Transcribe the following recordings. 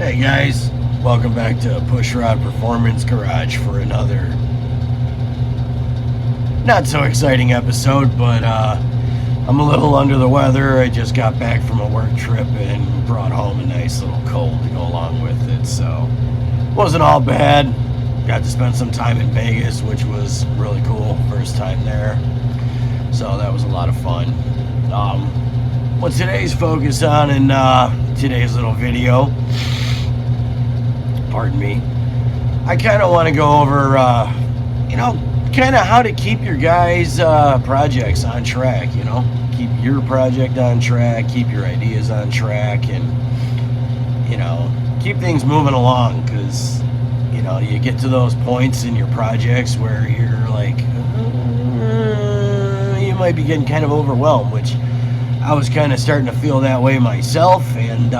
Hey guys, welcome back to Pushrod Performance Garage for another not so exciting episode, but I'm a little under the weather. I just got back from a work trip and brought home a nice little cold to go along with it, so wasn't all bad. Got to spend some time in Vegas, which was really cool. First time there, so that was a lot of fun. What today's focus on in today's little video, pardon me, I kind of want to go over, kind of how to keep your guys' projects on track, keep your project on track, keep your ideas on track, and, keep things moving along, because, you get to those points in your projects where you're like, you might be getting kind of overwhelmed, which I was kind of starting to feel that way myself, and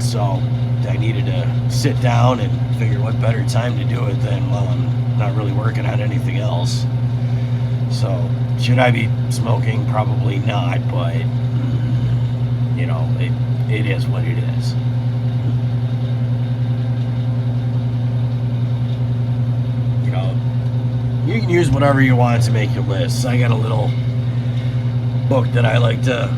so I needed to sit down and figure what better time to do it than while I'm not really working on anything else. So, should I be smoking? Probably not, but, it is what it is. You can use whatever you want to make your lists. I got a little book that I like to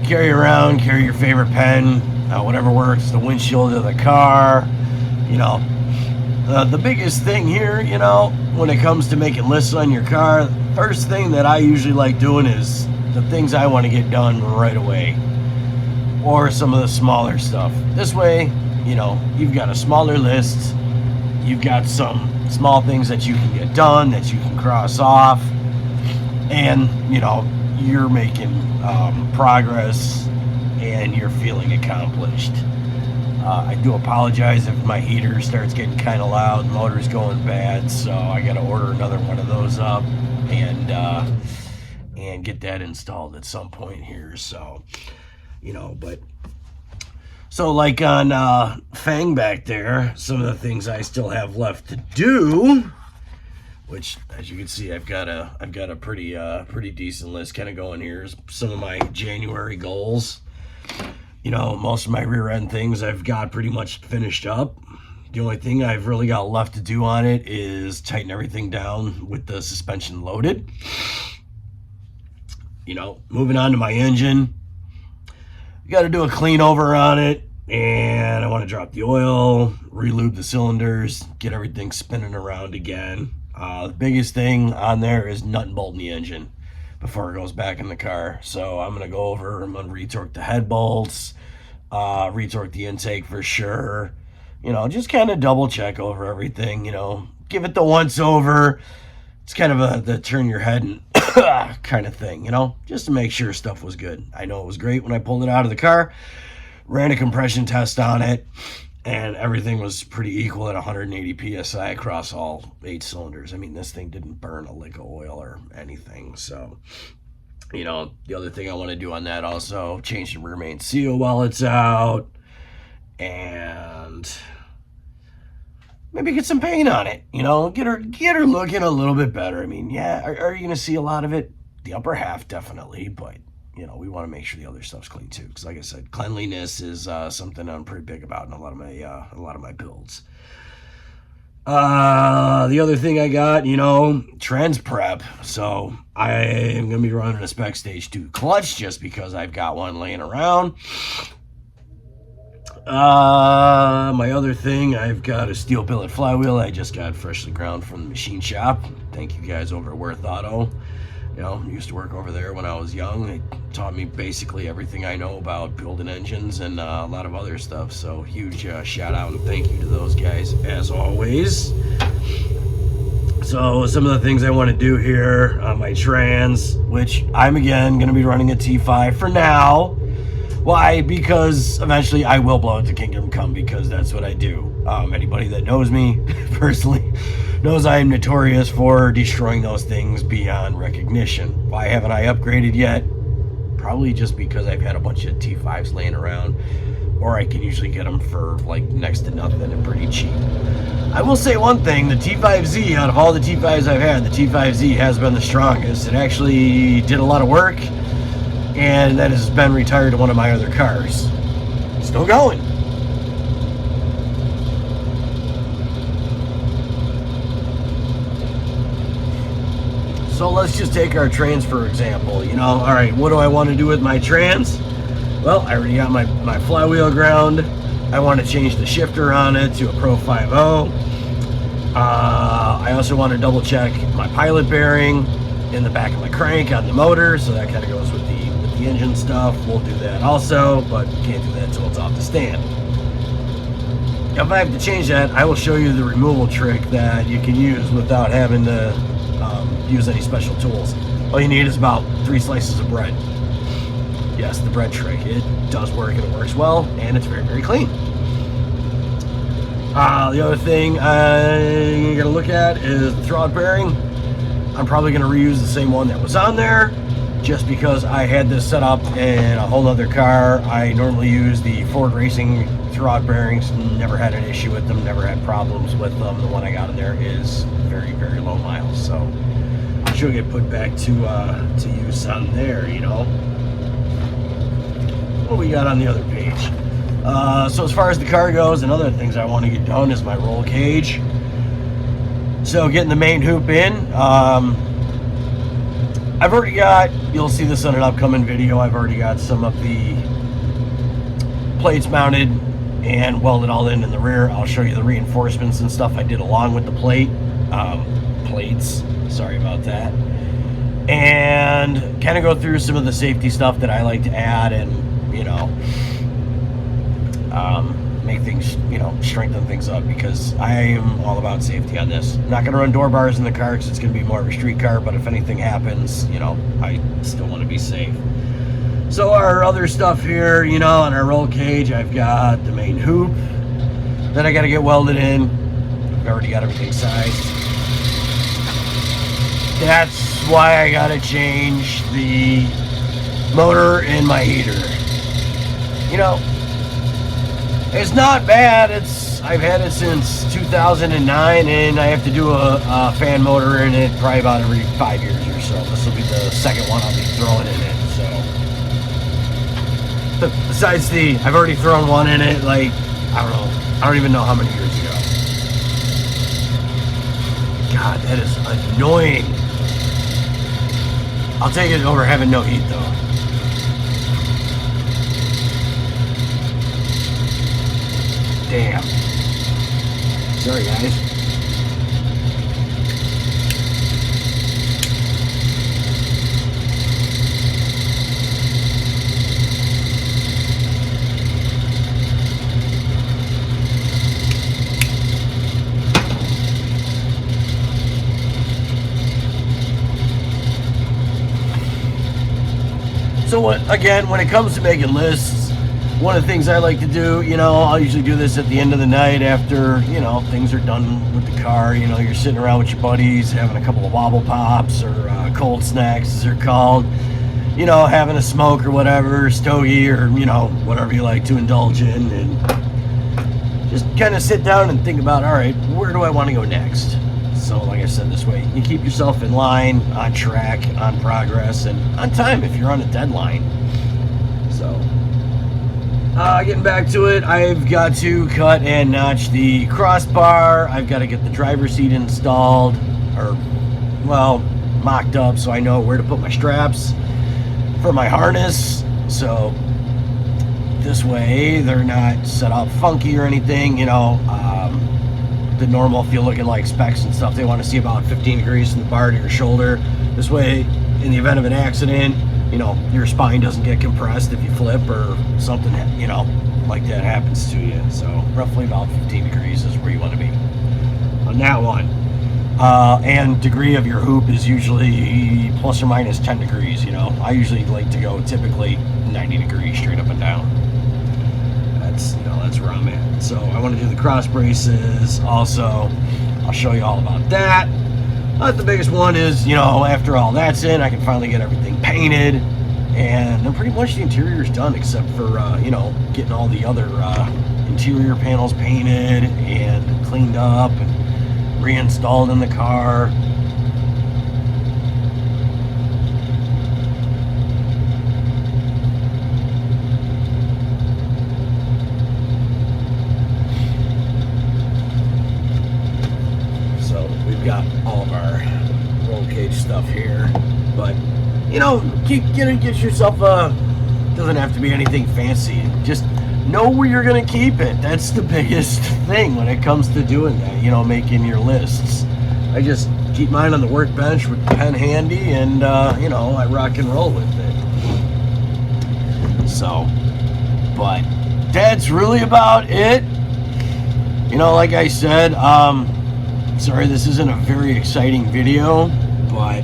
carry around, carry your favorite pen, whatever works, the windshield of the car, the biggest thing here, when it comes to making lists on your car, the first thing that I usually like doing is the things I want to get done right away, or some of the smaller stuff. This way, you've got a smaller list, you've got some small things that you can get done, that you can cross off, and, you're making progress and you're feeling accomplished. I do apologize if my heater starts getting kind of loud, the motor's going bad, so I got to order another one of those up and get that installed at some point here. So, so like on Fang back there, some of the things I still have left to do, which, as you can see, I've got a pretty decent list kind of going here. Some of my January goals. Most of my rear end things I've got pretty much finished up. The only thing I've really got left to do on it is tighten everything down with the suspension loaded. Moving on to my engine. Got to do a clean over on it, and I want to drop the oil, re-lube the cylinders, get everything spinning around again. The biggest thing on there is nut and bolting the engine before it goes back in the car. So I'm going to go over, I'm going to retorque the head bolts, retorque the intake for sure. Just kind of double check over everything, give it the once over. It's kind of the turn your head and kind of thing, just to make sure stuff was good. I know it was great when I pulled it out of the car, ran a compression test on it, and everything was pretty equal at 180 psi across all 8 cylinders. I mean, this thing didn't burn a lick of oil or anything. So, the other thing I want to do on that also, change the rear main seal while it's out, and maybe get some paint on it. Get her looking a little bit better. I mean, yeah, are you going to see a lot of it? The upper half, definitely, but we want to make sure the other stuff's clean too, because like I said, cleanliness is something I'm pretty big about in a lot of my builds. The other thing I got, trans prep. So I am gonna be running a spec stage 2 clutch just because I've got one laying around. My other thing, I've got a steel billet flywheel I just got freshly ground from the machine shop. Thank you guys over at Worth Auto. Used to work over there when I was young. They taught me basically everything I know about building engines and a lot of other stuff. So huge shout out and thank you to those guys as always. So some of the things I want to do here on my trans, which I'm again going to be running a T5 for now. Why? Because eventually I will blow it to Kingdom Come, because that's what I do. Anybody that knows me personally knows I am notorious for destroying those things beyond recognition. Why haven't I upgraded yet? Probably just because I've had a bunch of T5s laying around, or I can usually get them for like next to nothing and pretty cheap. I will say one thing, the T5Z, out of all the T5s I've had, the T5Z has been the strongest. It actually did a lot of work, and that has been retired to one of my other cars. Still going. So let's just take our trans for example. You know, all right, what do I want to do with my trans? Well, I already got my flywheel ground. I want to change the shifter on it to a Pro 5.0. I also want to double check my pilot bearing in the back of my crank on the motor, so that kind of goes with the engine stuff. We'll do that also, but can't do that until it's off the stand. If I have to change that, I will show you the removal trick that you can use without having to use any special tools. All you need is about 3 slices of bread. Yes, the bread trick. It does work and it works well, and it's very, very clean. The other thing I'm going to look at is the throttle bearing. I'm probably going to reuse the same one that was on there, just because I had this set up in a whole other car. I normally use the Ford Racing throttle bearings, never had an issue with them, never had problems with them. The one I got in there is very, very low miles, so she'll get put back to use on there, you know. What we got on the other page? So as far as the car goes, and other things I want to get done is my roll cage. So getting the main hoop in, I've already got, you'll see this on an upcoming video, I've already got some of the plates mounted and welded all in the rear. I'll show you the reinforcements and stuff I did along with the plates, sorry about that, and kind of go through some of the safety stuff that I like to add, and you know, make things, you know, strengthen things up, because I am all about safety on this. I'm not going to run door bars in the car because it's going to be more of a street car, but if anything happens, you know, I still want to be safe. So our other stuff here, you know, on our roll cage, I've got the main hoop that I got to get welded in. I've already got everything sized. That's why I got to change the motor in my heater. You know, it's not bad. I've had it since 2009, and I have to do a fan motor in it probably about every 5 years or so. This will be the second one I'll be throwing in it. So, besides I've already thrown one in it, like, I don't even know how many years ago. God, that is annoying. I'll take it over having no heat though. Damn. Sorry, guys. So again, when it comes to making lists, one of the things I like to do, you know, I'll usually do this at the end of the night after, you know, things are done with the car. You know, you're sitting around with your buddies, having a couple of wobble pops or cold snacks, as they're called. You know, having a smoke or whatever, stogie, or, you know, whatever you like to indulge in. And just kind of sit down and think about, all right, where do I want to go next? So, like I said, this way you keep yourself in line, on track, on progress, and on time if you're on a deadline. So, getting back to it, I've got to cut and notch the crossbar. I've got to get the driver's seat installed, or, well, mocked up, so I know where to put my straps for my harness. So, this way they're not set up funky or anything, you know. The normal, if you look at like specs and stuff, they want to see about 15 degrees from the bar to your shoulder. This way, in the event of an accident, you know, your spine doesn't get compressed if you flip or something, you know, like that happens to you. So roughly about 15 degrees is where you want to be on that one. And degree of your hoop is usually plus or minus 10 degrees, you know. I usually like to go typically 90 degrees straight up and down. That's, you know, that's where I'm at. So I want to do the cross braces also. I'll show you all about that. The biggest one is, you know, after all that's in, I can finally get everything painted, and then pretty much the interior's done, except for, you know, getting all the other interior panels painted and cleaned up and reinstalled in the car. Got all of our roll cage stuff stuff here. But, you know, get yourself a, doesn't have to be anything fancy. Just know where you're going to keep it. That's the biggest thing when it comes to doing that, you know, making your lists. I just keep mine on the workbench with the pen handy, and, you know, I rock and roll with it. So, but that's really about it. You know, like I said, sorry this isn't a very exciting video, but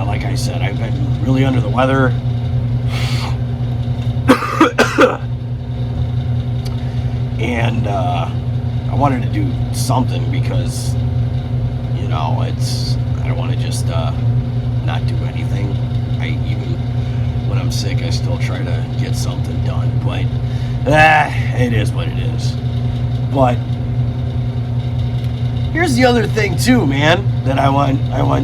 like I said, I've been really under the weather. And I wanted to do something because, you know, I don't want to just not do anything. Even when I'm sick, I still try to get something done, but it is what it is. But here's the other thing too, man, that I want,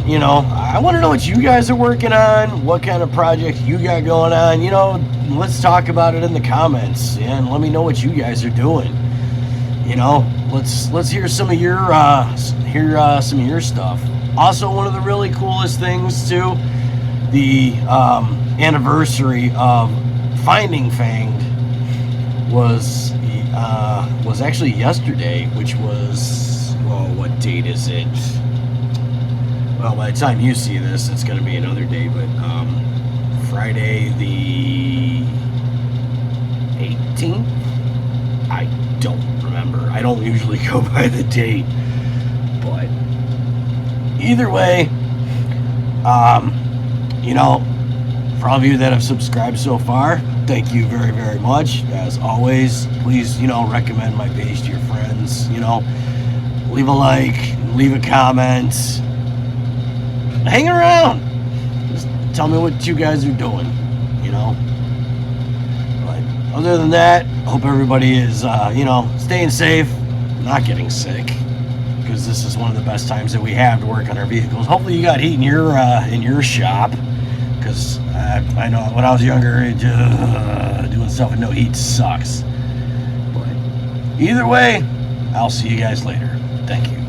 you know, I want to know what you guys are working on, what kind of projects you got going on. You know, let's talk about it in the comments, and let me know what you guys are doing. You know, let's hear some of your stuff. Also, one of the really coolest things too, the anniversary of Finding Fanged was actually yesterday, which was, well, what date is it? Well, by the time you see this, it's going to be another day, but Friday the 18th? I don't remember. I don't usually go by the date, but either way, you know, for all of you that have subscribed so far, thank you very, very much. As always, please, you know, recommend my page to your friends. You know, leave a like, leave a comment, hang around. Just tell me what you guys are doing, you know. But other than that, hope everybody is, you know, staying safe, not getting sick, because this is one of the best times that we have to work on our vehicles. Hopefully you got heat in your shop, because I know when I was younger, doing stuff with no heat sucks. But either way, I'll see you guys later. Thank you.